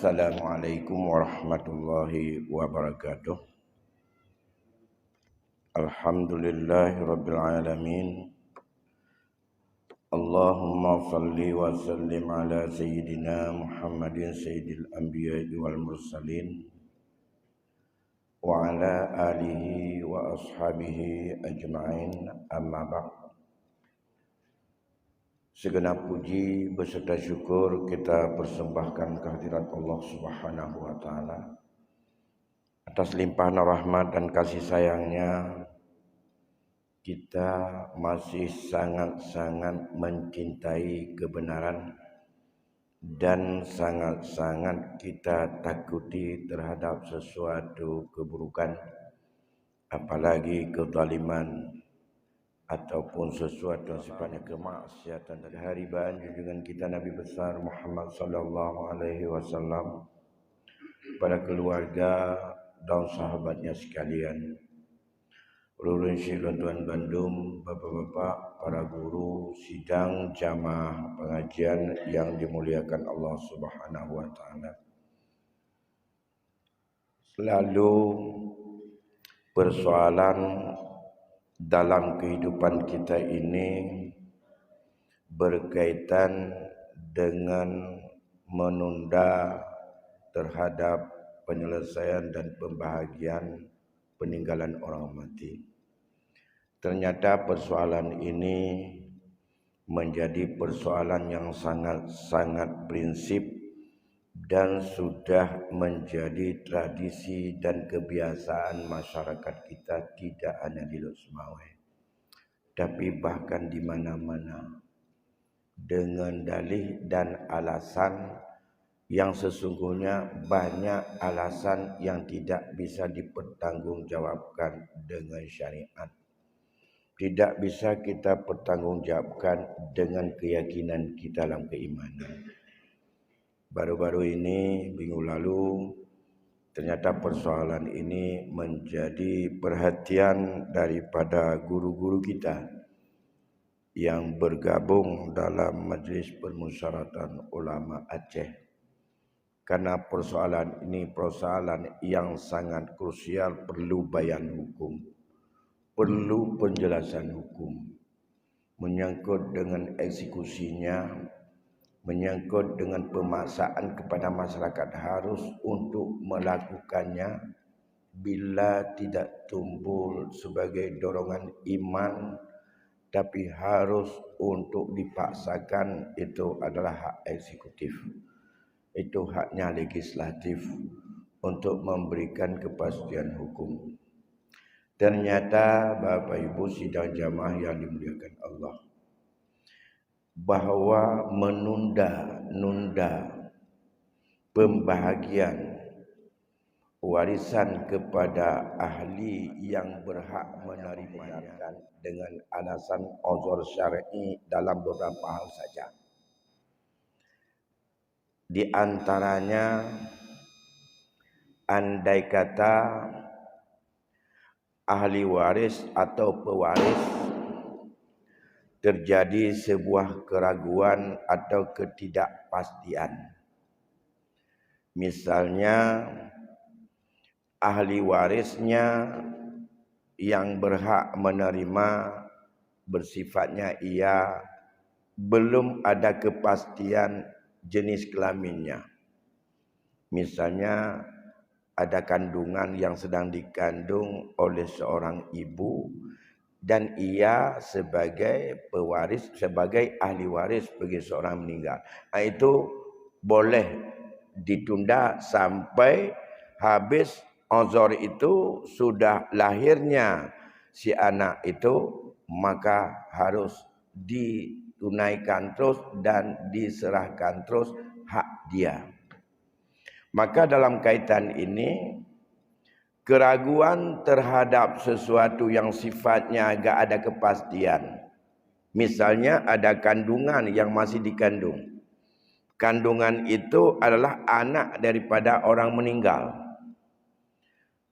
Assalamualaikum warahmatullahi wabarakatuh. Alhamdulillahirabbil alamin. Allahumma salli wa sallim ala sayyidina Muhammadin sayyidil anbiya'i wal mursalin wa ala alihi wa ashabihi ajma'in, amma ba'd. Segenap puji beserta syukur kita persembahkan kehadirat Allah Subhanahu wa taala atas limpahan rahmat dan kasih sayangnya. Kita masih sangat-sangat mencintai kebenaran dan sangat-sangat kita takuti terhadap sesuatu keburukan, apalagi kezaliman ataupun sesuatu yang sifatnya kemaksiatan. Dari haribaan junjungan kita Nabi besar Muhammad sallallahu alaihi wasallam, pada keluarga dan sahabatnya sekalian. Ulun syekh Tuan Bandung, bapak-bapak, para guru, sidang, jamaah pengajian yang dimuliakan Allah Subhanahu wa taala. Selalu persoalan dalam kehidupan kita ini berkaitan dengan menunda terhadap penyelesaian dan pembahagian peninggalan orang mati. Ternyata persoalan ini menjadi persoalan yang sangat-sangat prinsip dan sudah menjadi tradisi dan kebiasaan masyarakat kita, tidak hanya di Lok Semawe, tapi bahkan di mana-mana, dengan dalih dan alasan yang sesungguhnya banyak alasan yang tidak bisa dipertanggungjawabkan dengan syariat. Tidak bisa kita pertanggungjawabkan dengan keyakinan kita dalam keimanan. Baru-baru ini, minggu lalu, ternyata persoalan ini menjadi perhatian daripada guru-guru kita yang bergabung dalam Majlis Permusyawaratan Ulama Aceh. Karena persoalan ini persoalan yang sangat krusial, perlu bayan hukum, perlu penjelasan hukum, menyangkut dengan eksekusinya, menyangkut dengan pemaksaan kepada masyarakat harus untuk melakukannya. Bila tidak tumbuh sebagai dorongan iman, tapi harus untuk dipaksakan, itu adalah hak eksekutif. Itu haknya legislatif untuk memberikan kepastian hukum. Ternyata Bapak Ibu sidang jamaah yang dimuliakan Allah, bahwa menunda pembahagian warisan kepada ahli yang berhak menerimanya dengan alasan uzur syar'i dalam beberapa hal saja. Di antaranya, andai kata ahli waris atau pewaris terjadi sebuah keraguan atau ketidakpastian. Misalnya ahli warisnya yang berhak menerima bersifatnya ia belum ada kepastian jenis kelaminnya. Misalnya ada kandungan yang sedang dikandung oleh seorang ibu dan ia sebagai pewaris, sebagai ahli waris bagi seorang meninggal. Itu boleh ditunda sampai habis uzur itu, sudah lahirnya si anak itu, maka harus ditunaikan terus dan diserahkan terus hak dia. Maka dalam kaitan ini, keraguan terhadap sesuatu yang sifatnya agak ada kepastian. Misalnya ada kandungan yang masih dikandung. Kandungan itu adalah anak daripada orang meninggal.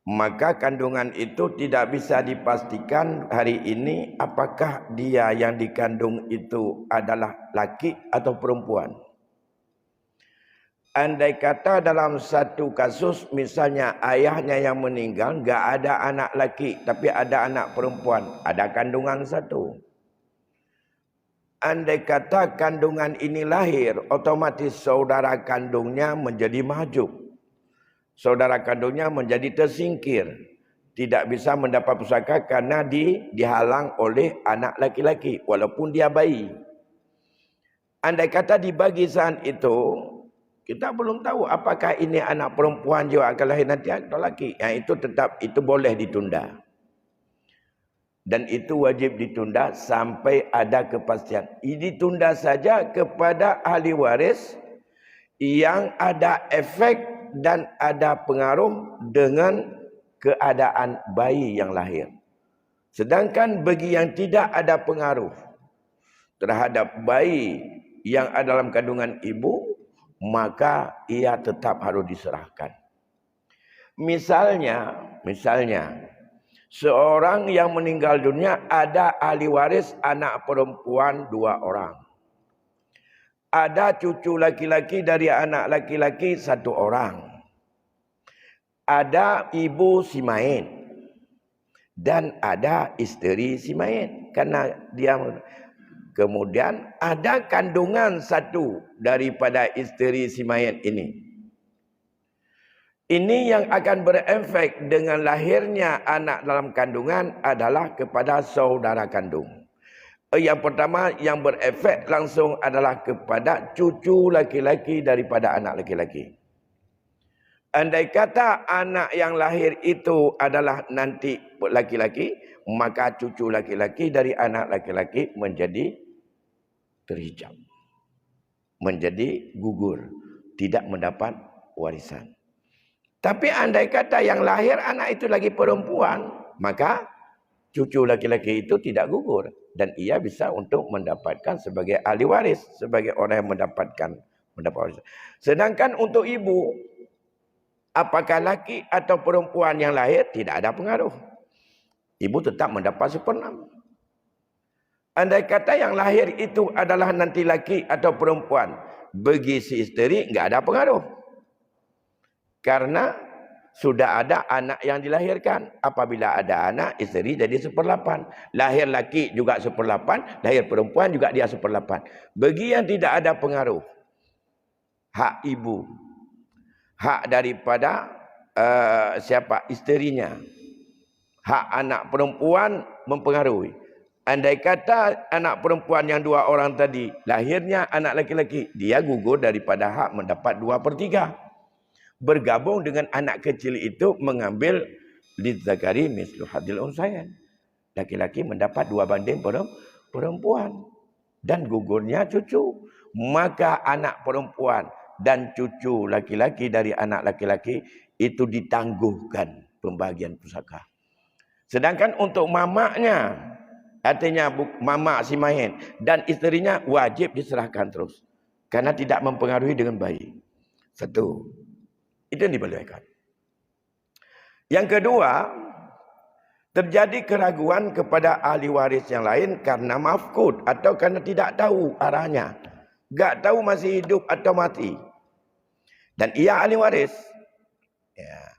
Maka kandungan itu tidak bisa dipastikan hari ini apakah dia yang dikandung itu adalah laki atau perempuan. Andai kata dalam satu kasus misalnya ayahnya yang meninggal, enggak ada anak laki tapi ada anak perempuan, ada kandungan satu. Andai kata kandungan ini lahir, otomatis saudara kandungnya menjadi mahjub. Saudara kandungnya menjadi tersingkir. Tidak bisa mendapat pusaka karena dihalang oleh anak laki-laki walaupun dia bayi. Andai kata dibagi saat itu, kita belum tahu apakah ini anak perempuan juga akan lahir nanti atau laki. Itu tetap itu boleh ditunda. Dan itu wajib ditunda sampai ada kepastian. Ini ditunda saja kepada ahli waris yang ada efek dan ada pengaruh dengan keadaan bayi yang lahir. Sedangkan bagi yang tidak ada pengaruh terhadap bayi yang ada dalam kandungan ibu, maka ia tetap harus diserahkan. Misalnya, seorang yang meninggal dunia ada ahli waris anak perempuan 2 orang. Ada cucu laki-laki dari anak laki-laki 1 orang. Ada ibu si mayit. Dan ada isteri si mayit. Karena dia kemudian ada kandungan 1 daripada isteri si mayit ini. Ini yang akan berefek dengan lahirnya anak dalam kandungan adalah kepada saudara kandung. Yang pertama yang berefek langsung adalah kepada cucu laki-laki daripada anak laki-laki. Andai kata anak yang lahir itu adalah nanti laki-laki, maka cucu laki-laki dari anak laki-laki menjadi terhijab. Menjadi gugur, tidak mendapat warisan. Tapi andai kata yang lahir anak itu lagi perempuan, maka cucu laki-laki itu tidak gugur. Dan ia bisa untuk mendapatkan sebagai ahli waris, sebagai orang yang mendapat warisan. Sedangkan untuk ibu, apakah laki atau perempuan yang lahir, tidak ada pengaruh. Ibu tetap mendapat 1/6. Andai kata yang lahir itu adalah nanti laki atau perempuan, bagi si isteri enggak ada pengaruh. Karena sudah ada anak yang dilahirkan. Apabila ada anak, isteri jadi 1/8. Lahir laki juga 1/8, lahir perempuan juga dia 1/8. Bagi yang tidak ada pengaruh, hak ibu, hak daripada isterinya, hak anak perempuan mempengaruhi. Andai kata anak perempuan yang 2 orang tadi, lahirnya anak laki-laki, dia gugur daripada hak mendapat 2/3. Bergabung dengan anak kecil itu mengambil lidzakari mislu hadil unsayain. Laki-laki mendapat 2/3 perempuan. Dan gugurnya cucu. Maka anak perempuan dan cucu laki-laki dari anak laki-laki itu ditangguhkan pembagian pusaka. Sedangkan untuk mamaknya, artinya mamak si mayit dan isterinya wajib diserahkan terus. Karena tidak mempengaruhi dengan bayi. 1. Itu yang dibolehkan. Yang kedua, terjadi keraguan kepada ahli waris yang lain karena mafkud atau karena tidak tahu arahnya. Enggak tahu masih hidup atau mati. Dan ia ahli waris. Ya.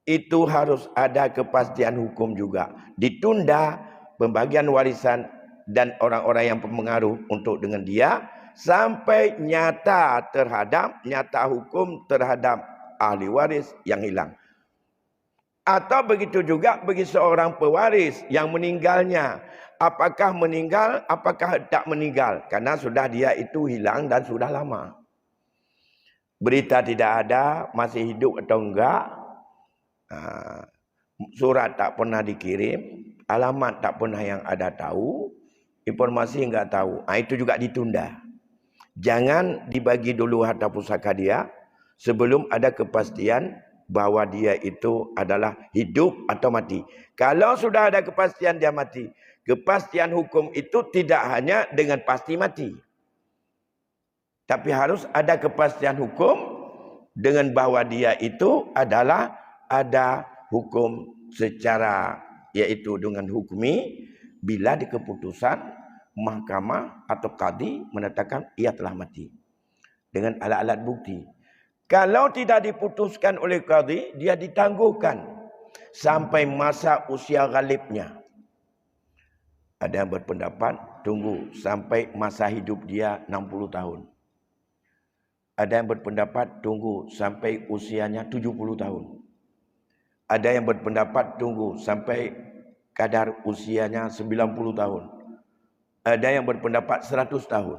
Itu harus ada kepastian hukum juga. Ditunda pembagian warisan dan orang-orang yang berpengaruh untuk dengan dia sampai nyata hukum terhadap ahli waris yang hilang. Atau begitu juga bagi seorang pewaris yang meninggalnya. Apakah meninggal, apakah tak meninggal. Karena sudah dia itu hilang dan sudah lama. Berita tidak ada, masih hidup atau enggak. Surat tak pernah dikirim. Alamat tak pernah yang ada tahu. Informasi enggak tahu. Itu juga ditunda. Jangan dibagi dulu harta pusaka dia sebelum ada kepastian bahwa dia itu adalah hidup atau mati. Kalau sudah ada kepastian dia mati, kepastian hukum itu tidak hanya dengan pasti mati. Tapi harus ada kepastian hukum dengan bahwa dia itu adalah ada hukum secara yaitu dengan hukmi bila di keputusan mahkamah atau qadi menetapkan ia telah mati dengan alat-alat bukti. Kalau tidak diputuskan oleh qadhi, dia ditangguhkan sampai masa usia ghalibnya. Ada yang berpendapat tunggu sampai masa hidup dia 60 tahun. Ada yang berpendapat tunggu sampai usianya 70 tahun. Ada yang berpendapat tunggu sampai kadar usianya 90 tahun. Ada yang berpendapat 100 tahun.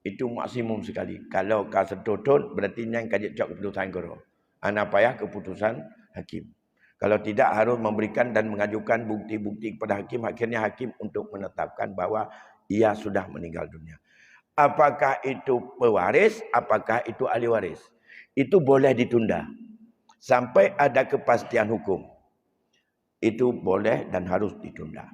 Itu maksimum sekali. Kalau kau setutun, berarti yang kajik cak keputusan kau. Anak payah keputusan hakim. Kalau tidak, harus memberikan dan mengajukan bukti-bukti kepada hakim. Akhirnya hakim untuk menetapkan bahwa ia sudah meninggal dunia. Apakah itu pewaris, apakah itu ahli waris. Itu boleh ditunda. Sampai ada kepastian hukum. Itu boleh dan harus ditunda.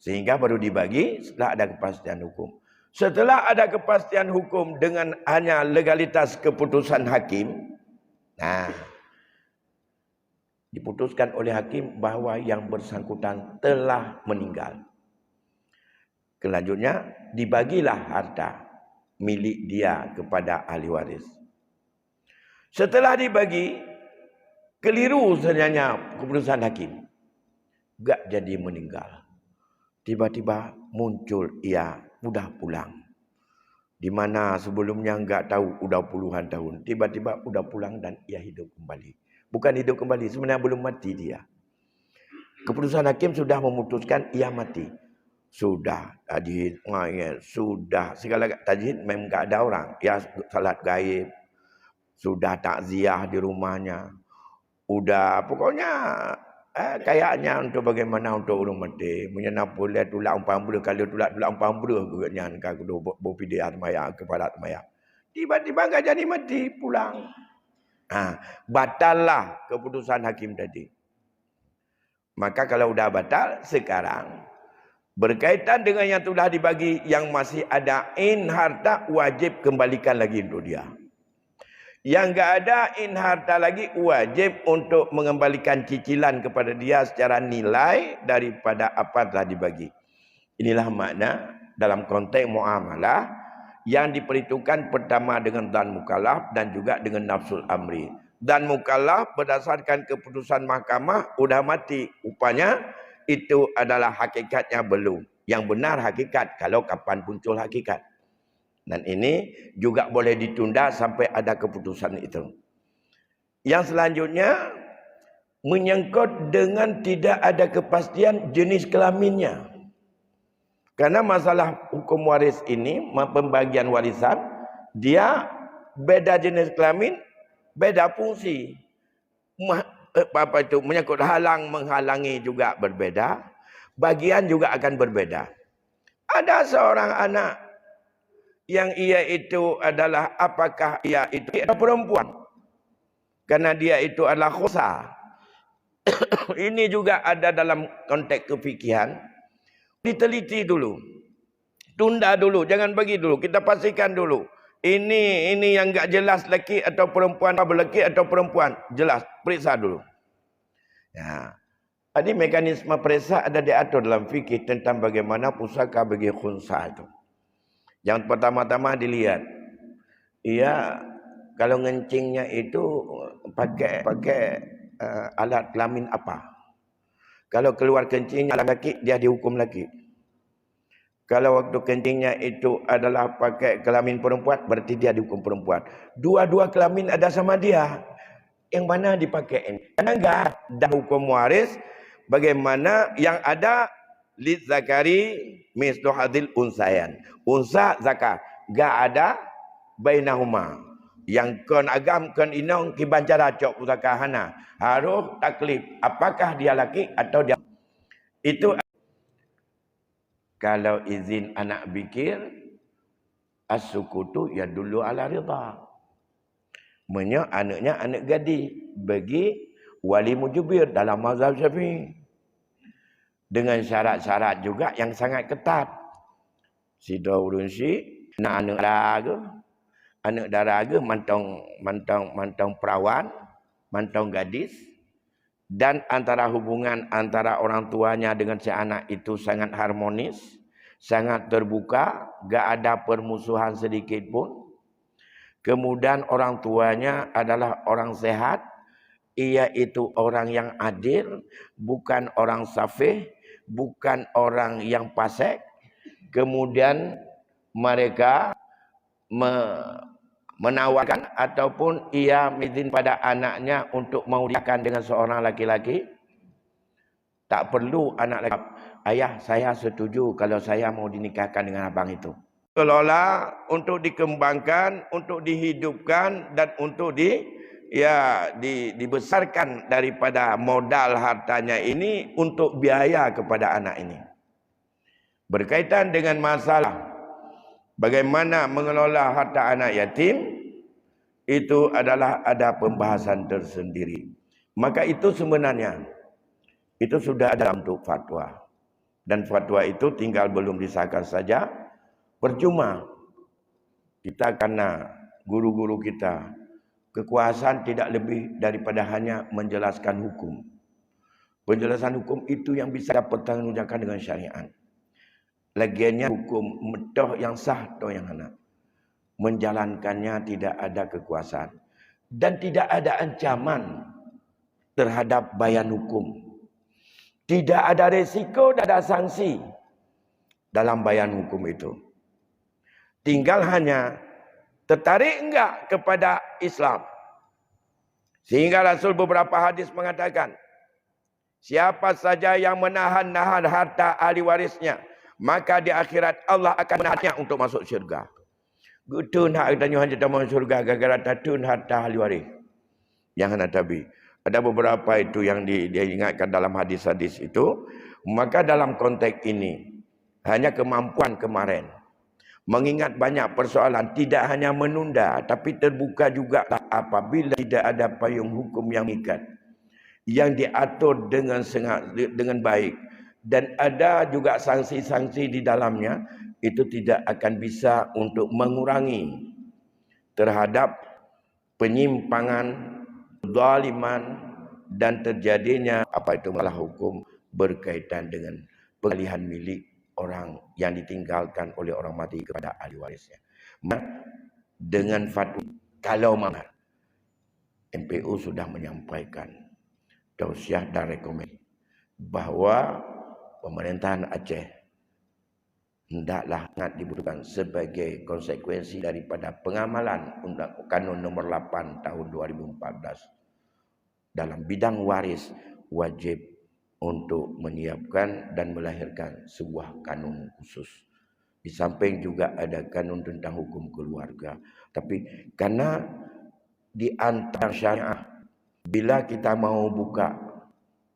Sehingga baru dibagi setelah ada kepastian hukum. Setelah ada kepastian hukum dengan hanya legalitas keputusan hakim, nah, diputuskan oleh hakim bahwa yang bersangkutan telah meninggal. Selanjutnya, dibagilah harta milik dia kepada ahli waris. Setelah dibagi, keliru sebenarnya keputusan hakim. Enggak jadi meninggal. Tiba-tiba muncul ia udah pulang. Di mana sebelumnya enggak tahu udah puluhan tahun. Tiba-tiba udah pulang dan ia hidup kembali. Bukan hidup kembali, sebenarnya belum mati dia. Keputusan hakim sudah memutuskan ia mati. Sudah tajhid, sudah segala tajhid memang enggak ada orang. Ya salat gaib. Sudah takziah di rumahnya. Udah pokoknya kayaknya untuk bagaimana untuk orang mati. Menyenap boleh tulak umpang bulu. Kalau tulak umpang bulu. Kegaknya kalau berpidih atmaya kepada atmaya. Tiba-tiba enggak jadi mati pulang. Batallah keputusan hakim tadi. Maka kalau sudah batal, sekarang berkaitan dengan yang telah dibagi, yang masih ada in harta, wajib kembalikan lagi untuk dia. Yang enggak ada in harta lagi, wajib untuk mengembalikan cicilan kepada dia secara nilai daripada apa telah dibagi. Inilah makna dalam konteks muamalah yang diperhitungkan pertama dengan dan mukallaf dan juga dengan nafsul amri. Dan mukallaf berdasarkan keputusan mahkamah sudah mati. Rupanya itu adalah hakikatnya belum. Yang benar hakikat kalau kapan muncul hakikat. Dan ini juga boleh ditunda sampai ada keputusan itu. Yang selanjutnya menyangkut dengan tidak ada kepastian jenis kelaminnya. Karena masalah hukum waris ini, pembagian warisan, dia beda jenis kelamin, beda fungsi. Apa itu menyangkut halang menghalangi juga berbeda, bagian juga akan berbeda. Ada seorang anak yang ia itu adalah apakah ia itu adalah perempuan? Karena dia itu adalah khosa. Ini juga ada dalam konteks kefikihan. Diteliti dulu. Tunda dulu, jangan bagi dulu. Kita pastikan dulu. Ini yang enggak jelas lelaki atau perempuan, lelaki atau perempuan. Jelas, periksa dulu. Ya. Tadi mekanisme periksa ada diatur dalam fikih tentang bagaimana pusaka bagi khunsa itu. Yang pertama-tama dilihat. Ia kalau ngencingnya itu pakai alat kelamin apa? Kalau keluar kencingnya laki, dia dihukum laki. Kalau waktu kencingnya itu adalah pakai kelamin perempuan, berarti dia dihukum perempuan. Dua-dua kelamin ada sama dia. Yang mana dipakai? Karena enggak ada hukum waris. Bagaimana yang ada lid zakari mislu hadil unsayan. Unsa zakar. Enggak ada bainahuma. Yang kon agam kon inong kibancara cok pusakahana. Harus taklif. Apakah dia laki atau dia. Itu kalau izin anak bikir, as-sukutu ya dulu ala ridha. Anaknya anak gadis bagi wali mujibir dalam mazhab Syafi'i. Dengan syarat-syarat juga yang sangat ketat. Sida urun anak daraga. Anak daraga mantong perawan, mantong gadis. Dan antara hubungan antara orang tuanya dengan si anak itu sangat harmonis, sangat terbuka, gak ada permusuhan sedikit pun. kemudian orang tuanya adalah orang sehat, ia itu orang yang adil, bukan orang safih, bukan orang yang fasik. Kemudian mereka menawarkan ataupun ia izin pada anaknya untuk menikahkan dengan seorang laki-laki. Tak perlu anak laki, ayah saya setuju kalau saya mau dinikahkan dengan abang itu. Kelola untuk dikembangkan, untuk dihidupkan dan untuk dibesarkan daripada modal hartanya ini untuk biaya kepada anak ini. Berkaitan dengan masalah bagaimana mengelola harta anak yatim, itu adalah ada pembahasan tersendiri. Maka itu sebenarnya itu sudah ada untuk fatwa. Dan fatwa itu tinggal belum disahkan saja. Percuma kita karena guru-guru kita kekuasaan tidak lebih daripada hanya menjelaskan hukum. Penjelasan hukum itu yang bisa dipertanggungjawabkan dengan syariat. Lagiannya hukum toh yang sah toh yang hana. Menjalankannya tidak ada kekuasaan dan tidak ada ancaman terhadap bayan hukum. Tidak ada resiko dan ada sanksi dalam bayan hukum itu. Tinggal hanya tertarik enggak kepada Islam. Sehingga Rasul beberapa hadis mengatakan, siapa saja yang menahan-nahan harta ahli warisnya, maka di akhirat Allah akan menahannya untuk masuk syurga. Gutun hak tanya hanya masuk syurga gara-gara tatun harta ahli waris. Yang hendak tabi. Ada beberapa itu yang dia ingatkan dalam hadis-hadis itu. Maka dalam konteks ini, hanya kemampuan kemarin. Mengingat banyak persoalan, tidak hanya menunda, tapi terbuka juga apabila tidak ada payung hukum yang mengikat. Yang diatur dengan baik. Dan ada juga sanksi-sanksi di dalamnya, itu tidak akan bisa untuk mengurangi terhadap penyimpangan, zaliman dan terjadinya malah hukum berkaitan dengan pengalihan milik orang yang ditinggalkan oleh orang mati kepada ahli warisnya. Dengan fatwa kalau mana MPU sudah menyampaikan tausiah dan rekomendasi bahwa pemerintahan Aceh hendaklah sangat dibutuhkan sebagai konsekuensi daripada pengamalan Undang Kanun Nomor 8 Tahun 2014 dalam bidang waris wajib untuk menyiapkan dan melahirkan sebuah kanun khusus. Di samping juga ada kanun tentang hukum keluarga. Tapi karena di antara syariah, bila kita mau buka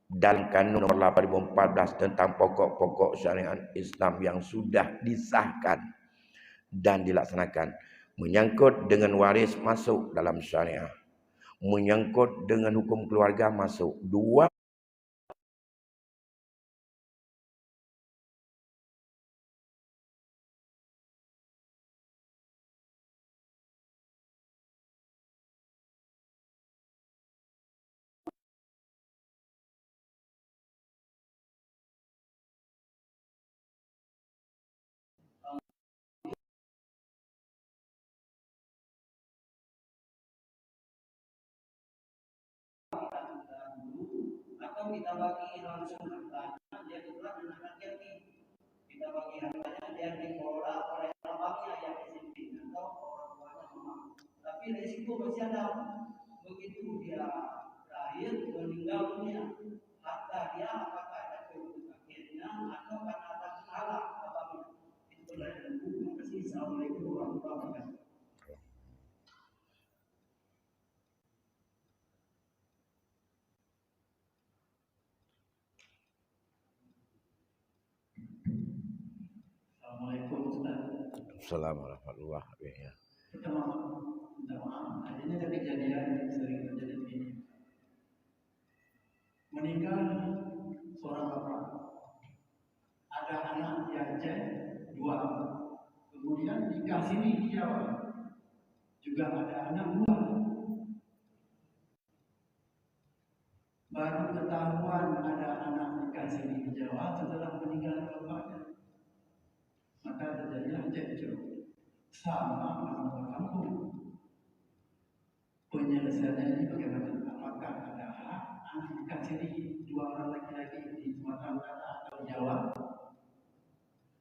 dalam kanun nomor 8 2014 tentang pokok-pokok syariat Islam yang sudah disahkan dan dilaksanakan, menyangkut dengan waris masuk dalam syariah, menyangkut dengan hukum keluarga masuk. Dua atau kita bagi langsung hartanya, dia kebetulan anak yatim, kita bagi hartanya dia dikelola oleh abangnya yang disiplin atau orang tuanya mama. Tapi risiko masih ada, begitu dia lahir meninggal dunia, harta dia apakah ada kerugiannya atau karena ada salah abangnya, itu berdasarkan hukum. Assalamualaikum warahmatullahi wabarakatuh. Assalamualaikum Ustaz. Assalamualaikum warahmatullahi wabarakatuh. Pertama, minta maaf, adanya ada kejadian yang sering terjadi begini. Meninggal seorang bapak, ada anak di Aceh 2, kemudian nikah sini di Jawa, juga ada anak 2. Baru ketahuan ada anak nikah sini di Jawa setelah meninggal bapaknya. Maka terjadilah cekcok sama orang kampung. penyelesaiannya ini bagaimana? Apakah ada hak nikah siri dua orang laki-laki di Sumatera Utara atau di Jawa?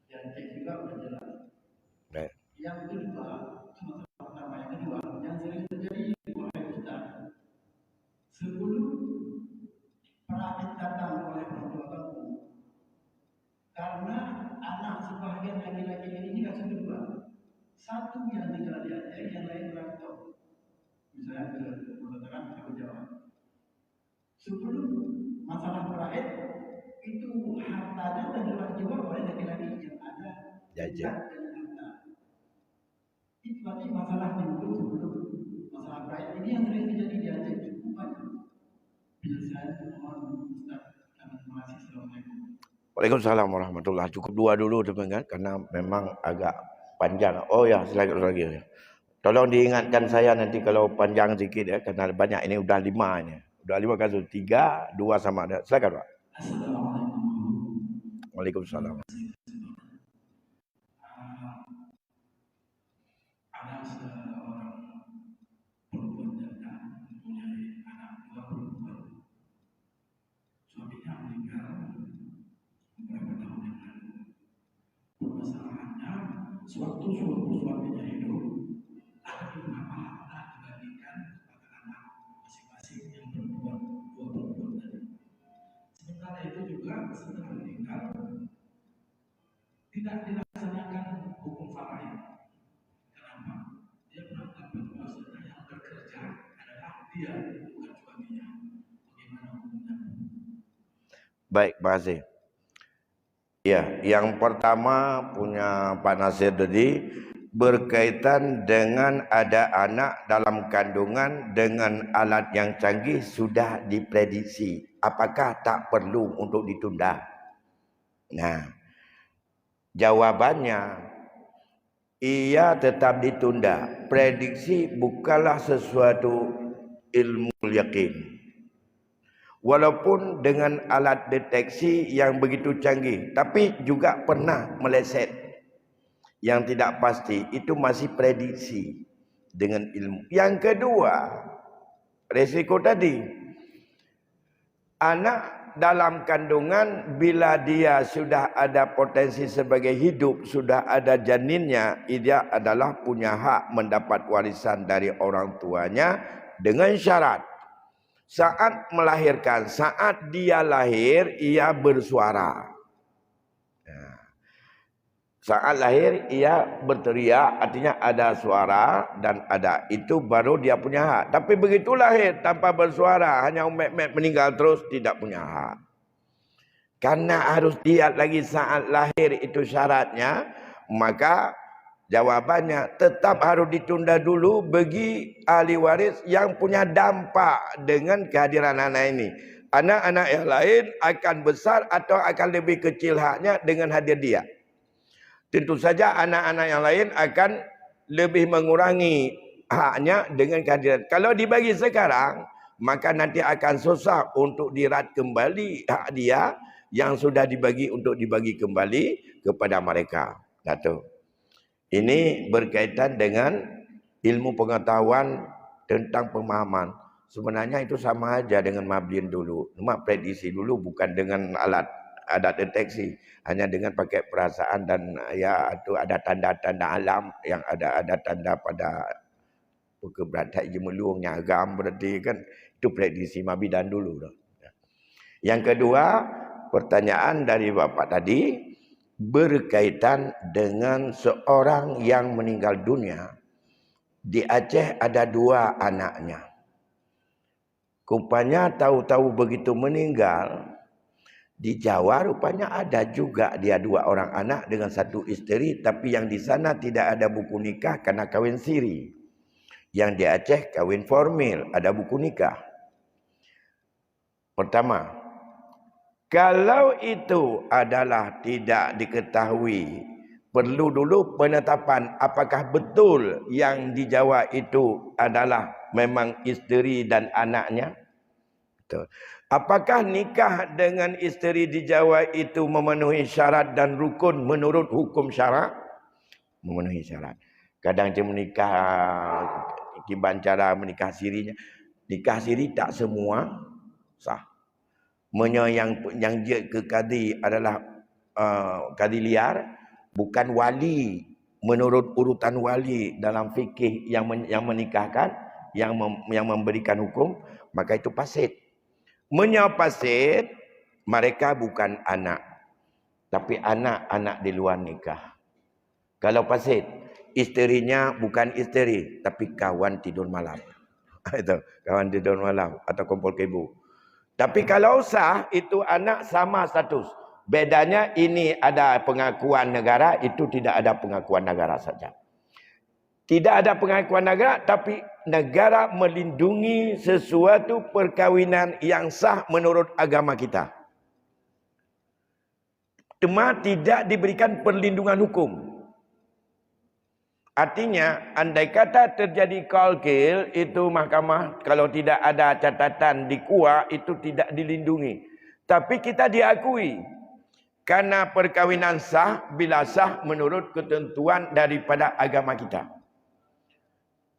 Yang cek juga sudah jelas. Baik. Yang kedua, pertama yang kedua, yang sering terjadi di Wahai Ustaz, sebelum perakit datang oleh orang tua kamu, karena anak sebahagian laki-laki ini kasus kedua, satu yang tinggal di Aceh, yang lain merantau, misalnya ke Sumatera atau Jawa. Sebelum masalah perakit itu hartanya dan diwajibkan oleh laki-laki yang ada Jajan. Itu berarti masalah dulu sebelum masalah perakit ini yang sering terjadi di Aceh cukup banyak. Penyelesaian mohon Ustaz. Terima kasih. Assalamualaikum. Waalaikumsalam warahmatullahi wabarakatuh. Cukup dua dulu teman-teman karena memang agak panjang. Oh ya, silakan lagi. Tolong diingatkan saya nanti kalau panjang sedikit ya karena banyak ini udah 5 ini. Udah 5 kasus, 3, 2 sama ada. Silakan Pak. Assalamualaikum. Waalaikumsalam. Ada seorang perempuan janda mempunyai anak 2 perempuan. Suaminya meninggal beberapa tahun yang lalu. Permasalahannya, sewaktu suaminya hidup, ada beberapa harta dibagikan kepada anak masing-masing yang perempuan, 2 perempuan tadi. Sementara itu juga setelah meninggal tidak dilaksanakan hukum faraid. Kenapa? Dia menetapkan bahwasanya yang bekerja adalah dia, bukan suaminya. Bagaimana hukumnya? Baik, Pak Azim. Ya, yang pertama punya Pak Nasir tadi berkaitan dengan ada anak dalam kandungan dengan alat yang canggih sudah diprediksi. Apakah tak perlu untuk ditunda? Nah, jawabannya ia tetap ditunda. Prediksi bukanlah sesuatu ilmu yakin. Walaupun dengan alat deteksi yang begitu canggih, tapi juga pernah meleset. Yang tidak pasti itu masih prediksi dengan ilmu. Yang kedua, resiko tadi. Anak dalam kandungan bila dia sudah ada potensi sebagai hidup, sudah ada janinnya, dia adalah punya hak mendapat warisan dari orang tuanya dengan syarat saat melahirkan, saat dia lahir ia bersuara. Saat lahir ia berteriak, artinya ada suara dan ada itu baru dia punya hak. Tapi begitu lahir tanpa bersuara, hanya umet-umet meninggal terus, tidak punya hak. Karena harus lihat lagi saat lahir itu syaratnya, maka jawabannya tetap harus ditunda dulu bagi ahli waris yang punya dampak dengan kehadiran anak ini. Anak-anak yang lain akan besar atau akan lebih kecil haknya dengan hadir dia. Tentu saja anak-anak yang lain akan lebih mengurangi haknya dengan kehadiran. Kalau dibagi sekarang, maka nanti akan susah untuk dirat kembali hak dia yang sudah dibagi untuk dibagi kembali kepada mereka. Datuk. Ini berkaitan dengan ilmu pengetahuan tentang pemahaman. Sebenarnya itu sama aja dengan mablin dulu. Cuma prediksi dulu bukan dengan alat deteksi. Hanya dengan pakai perasaan dan ya itu ada tanda-tanda alam yang ada tanda pada keberadaan jemelungnya agam berarti kan itu prediksi mabidan dulu. Yang kedua, pertanyaan dari Bapak tadi berkaitan dengan seorang yang meninggal dunia. Di Aceh ada 2 anaknya. Rupanya tahu-tahu begitu meninggal, di Jawa rupanya ada juga dia 2 orang anak dengan 1 isteri, tapi yang di sana tidak ada buku nikah karena kawin siri. Yang di Aceh kawin formil, ada buku nikah. Pertama, kalau itu adalah tidak diketahui, perlu dulu penetapan apakah betul yang di Jawa itu adalah memang isteri dan anaknya. Betul. Apakah nikah dengan isteri di Jawa itu memenuhi syarat dan rukun menurut hukum syarak? Memenuhi syarat. Kadang dia menikah, kiban cara menikah sirinya. Nikah siri tak semua sah. Yang dia ke kadi adalah kadi liar, bukan wali menurut urutan wali dalam fikih yang menikahkan, yang memberikan hukum, maka itu fasid. Fasid, mereka bukan anak, tapi anak-anak di luar nikah. Kalau fasid, isterinya bukan isteri, tapi kawan tidur malam. Itu kawan tidur malam atau kumpul kebo. Tapi kalau sah, itu anak sama status. Bedanya ini ada pengakuan negara, itu tidak ada pengakuan negara saja. Tidak ada pengakuan negara, tapi negara melindungi sesuatu perkawinan yang sah menurut agama kita. Cuma tidak diberikan perlindungan hukum. Artinya, andai kata terjadi qalqil, itu mahkamah kalau tidak ada catatan di KUA, itu tidak dilindungi. Tapi kita diakui. Karena perkawinan sah, bila sah menurut ketentuan daripada agama kita.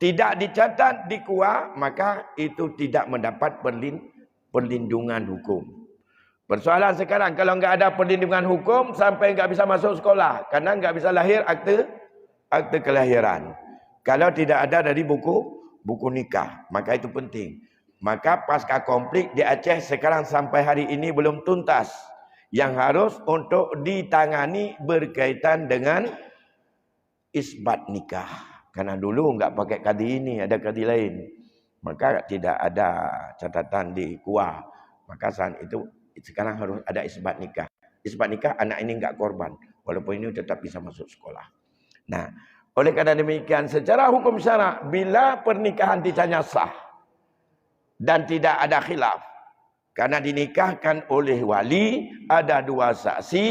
Tidak dicatat di KUA, maka itu tidak mendapat perlindungan hukum. Persoalan sekarang, kalau enggak ada perlindungan hukum, sampai enggak bisa masuk sekolah. Karena enggak bisa lahir akte kelahiran. Kalau tidak ada dari buku nikah, maka itu penting. Maka pasca konflik di Aceh sekarang sampai hari ini belum tuntas. Yang harus untuk ditangani berkaitan dengan isbat nikah. Karena dulu enggak pakai kadi ini, ada kadi lain. Maka tidak ada catatan di KUA. Maka saat itu sekarang harus ada isbat nikah. Isbat nikah anak ini enggak korban. Walaupun ini tetap bisa masuk sekolah. Nah, oleh karena demikian secara hukum syarak, bila pernikahan ditanya sah dan tidak ada khilaf, karena dinikahkan oleh wali, ada 2 saksi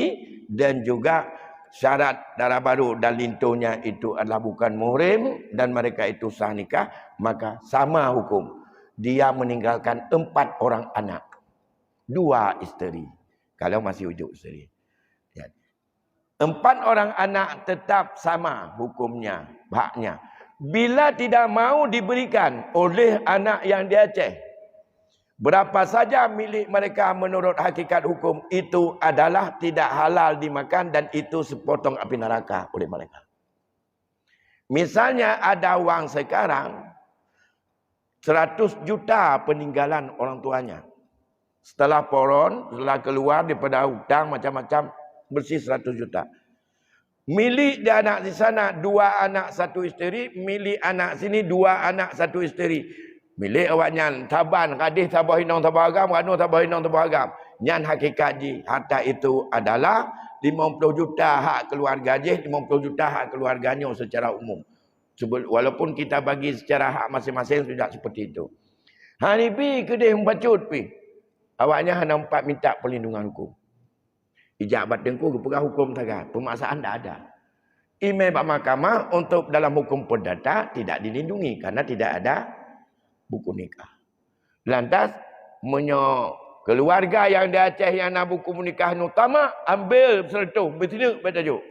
dan juga syarat darah baru dan lintuhnya itu adalah bukan muhrim dan mereka itu sah nikah, maka sama hukum. Dia meninggalkan 4 orang anak, 2 isteri. Kalau masih ujuk isteri. 4 orang anak tetap sama hukumnya, haknya. Bila tidak mau diberikan oleh anak yang di Aceh, berapa saja milik mereka menurut hakikat hukum, itu adalah tidak halal dimakan dan itu sepotong api neraka oleh mereka. Misalnya ada wang sekarang 100 juta peninggalan orang tuanya. Setelah poron, setelah keluar daripada hutang macam-macam, bersih 100 juta. Milik dia anak di sana 2 anak 1 isteri, milik anak sini 2 anak 1 isteri. Milik awaknya taban, kadih tabah hinong tabah agam, ranu tabah hinong tabah agam. Nyan hakikat ji, harta itu adalah 50 juta hak keluarga je, 50 juta hak keluarganya secara umum. Walaupun kita bagi secara hak masing-masing sudah seperti itu. Hari pi kedih membacut pi. Awaknya nampak minta perlindungan hukum. Ijabat dengku kepegang hukum tagat. Pemaksaan tak ada. Email Pak Mahkamah untuk dalam hukum perdata tidak dilindungi karena tidak ada buku nikah. Lantas keluarga yang di Aceh yang nak buku nikah utama ambil sertuh betul betajuk.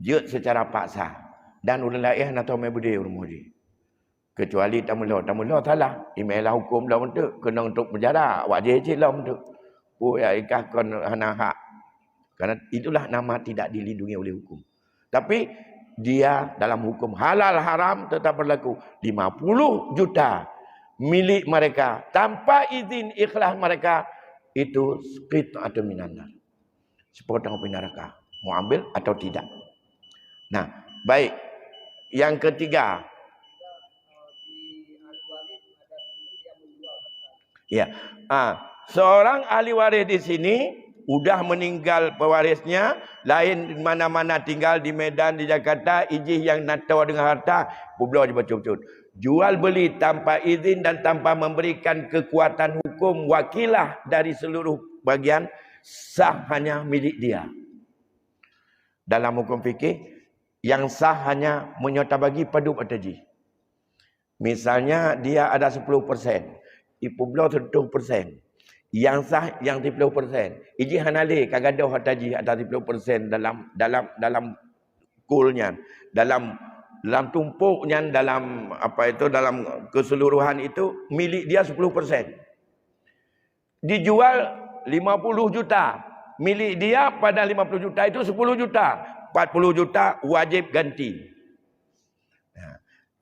Jut secara paksa dan ulai nak tahu mai budi rumah dia. Kecuali tamulah salah. Email lah hukum dah untuk kena untuk penjara. Wajib je lah untuk. Oh ya ikah kon hana hak. Karena itulah nama tidak dilindungi oleh hukum. Tapi dia dalam hukum halal haram tetap berlaku. 50 juta milik mereka tanpa izin ikhlas mereka itu qit'atun minan nar. Sepotong api neraka. Mau ambil atau tidak. Nah, baik. Yang ketiga. Ya. Seorang ahli waris di sini udah meninggal pewarisnya, lain mana-mana tinggal di Medan, di Jakarta, ijih yang natau dengan harta, publik je betul-betul. Jual beli tanpa izin dan tanpa memberikan kekuatan hukum wakilah dari seluruh bagian, sah hanya milik dia. Dalam hukum fikih, yang sah hanya menyota bagi padu pataji. Misalnya dia ada 10%, ibu beliau 10%. Yang sah yang 30%. Iji hanale kagadoh hataji ada 30% dalam kulnya, dalam dalam tumpuknya, dalam dalam keseluruhan itu milik dia 10%. Dijual 50 juta. Milik dia pada 50 juta itu 10 juta. 40 juta wajib ganti.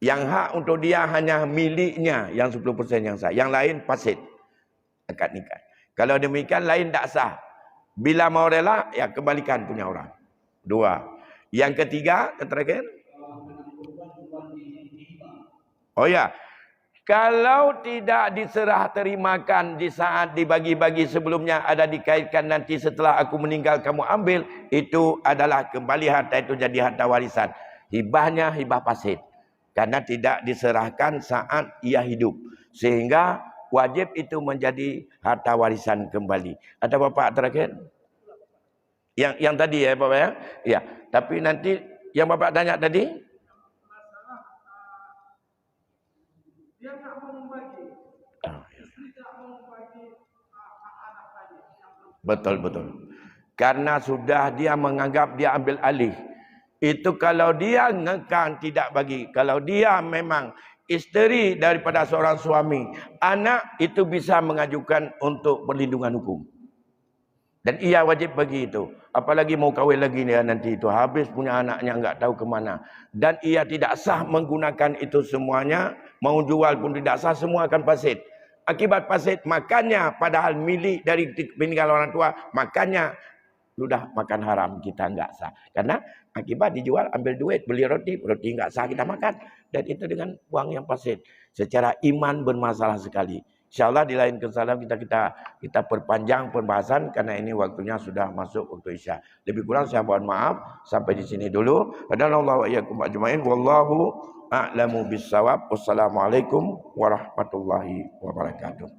Yang hak untuk dia hanya miliknya yang 10% yang sah. Yang lain fasid. Akad nikah. Kalau demikian lain tak sah. Bila mau rela, ya kembalikan punya orang. 2. Yang ketiga, yang terakhir. Oh ya. Kalau tidak diserah terimakan di saat dibagi-bagi sebelumnya, ada dikaitkan nanti setelah aku meninggal kamu ambil, itu adalah kembali harta itu jadi harta warisan. Hibahnya hibah fasid. Karena tidak diserahkan saat ia hidup. Sehingga wajib itu menjadi harta warisan kembali. Ada bapak terakhir? Yang tadi ya bapak ya? Ya. Tapi nanti yang bapak tanya tadi? Dia tak mau membagi. Istri tak mau membagi anak tadi. Betul. Karena sudah dia menganggap dia ambil alih. Itu kalau dia ngekang tidak bagi. Kalau dia memang isteri daripada seorang suami, anak itu bisa mengajukan untuk perlindungan hukum. Dan ia wajib bagi itu. Apalagi mau kahwin lagi dia nanti itu. Habis punya anaknya enggak tahu ke mana. Dan ia tidak sah menggunakan itu semuanya. Mau jual pun tidak sah, semua akan fasid. Akibat fasid, makannya padahal milik dari peninggalan orang tua, makannya sudah makan haram, kita enggak sah. Karena akibat dijual, ambil duit, beli roti enggak sah kita makan. Dan itu dengan uang yang fasid. Secara iman bermasalah sekali. InsyaAllah di lain kesalahan kita perpanjang pembahasan karena ini waktunya sudah masuk waktu Isya. Lebih kurang saya mohon maaf sampai di sini dulu. Hadanallahu wa iyyakum ajmain. Wallahu a'lamu bissawab. Wassalamualaikum warahmatullahi wabarakatuh.